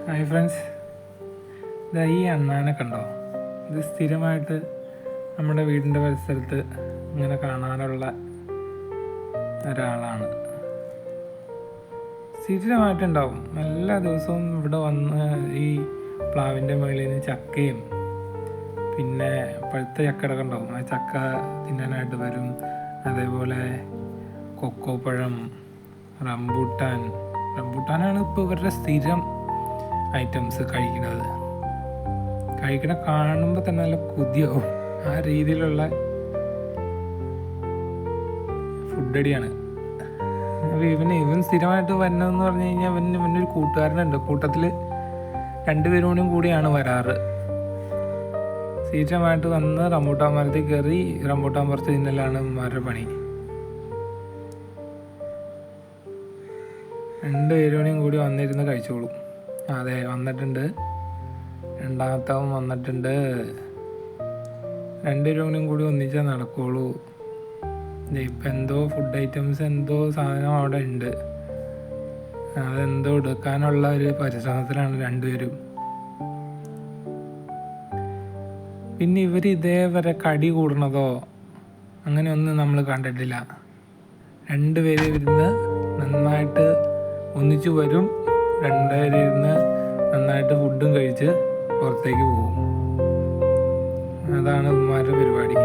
Hi friends, ഇതാ ഈ അണ്ണാനെ കണ്ടോ? ഇത് സ്ഥിരമായിട്ട് നമ്മുടെ വീടിൻ്റെ പരിസരത്ത് ഇങ്ങനെ കാണാനുള്ള ഒരാളാണ്. സ്ഥിരമായിട്ടുണ്ടാവും. എല്ലാ ദിവസവും ഇവിടെ വന്ന് ഈ പ്ലാവിൻ്റെ മുകളിൽ നിന്ന് ചക്കയും പിന്നെ പഴുത്ത ചക്കടൊക്കെ ഉണ്ടാവും. ആ ചക്ക തിന്നാനായിട്ട് വരും. അതേപോലെ കൊക്കോപ്പഴം, റംബൂട്ടാനാണ് ഇപ്പോൾ ഇവരുടെ സ്ഥിരം ഐറ്റംസ് കഴിക്കണ കാണുമ്പോൾ തന്നെ നല്ല കൊതിയാവും. ആ രീതിയിലുള്ള ഫുഡടിയാണ്. അപ്പോൾ ഇവൻ സ്ഥിരമായിട്ട് വരുന്നതെന്ന് പറഞ്ഞു കഴിഞ്ഞാൽ ഇവനൊരു കൂട്ടുകാരനുണ്ട്. കൂട്ടത്തിൽ 2 പേരും കൂടിയാണ് വരാറ്. സ്ഥിരമായിട്ട് വന്ന് റംബൂട്ടാൻ മരത്തിൽ കയറി റംബൂട്ടാൻ പറിച്ച് തിന്നലാണ് ഇവന്മാരുടെ പണി. 2 പേരും കൂടി വന്നിരുന്ന് കഴിച്ചോളും. അതെ, വന്നിട്ടുണ്ട്. രണ്ടാമത്തവൻ വന്നിട്ടുണ്ട്. 2 പേരും കൂടി ഒന്നിച്ചാൽ നടക്കുള്ളൂ. ഇപ്പം എന്തോ ഫുഡ് ഐറ്റംസ് എന്തോ സാധനം അവിടെ ഉണ്ട്. അതെന്തോ എടുക്കാനുള്ള ഒരു പരിശ്രമത്തിലാണ് 2 പേരും. പിന്നെ ഇവർ ഇതേവരെ കടി കൂടണതോ അങ്ങനെയൊന്നും നമ്മൾ കണ്ടിട്ടില്ല. 2 പേര് ഇരുന്ന് നന്നായിട്ട് ഒന്നിച്ചു വരും. 2 പേര് ഇരുന്ന് നന്നായിട്ട് ഫുഡും കഴിച്ച് പുറത്തേക്ക് പോകും. അതാണ് ഇവന്മാരുടെ പരിപാടി.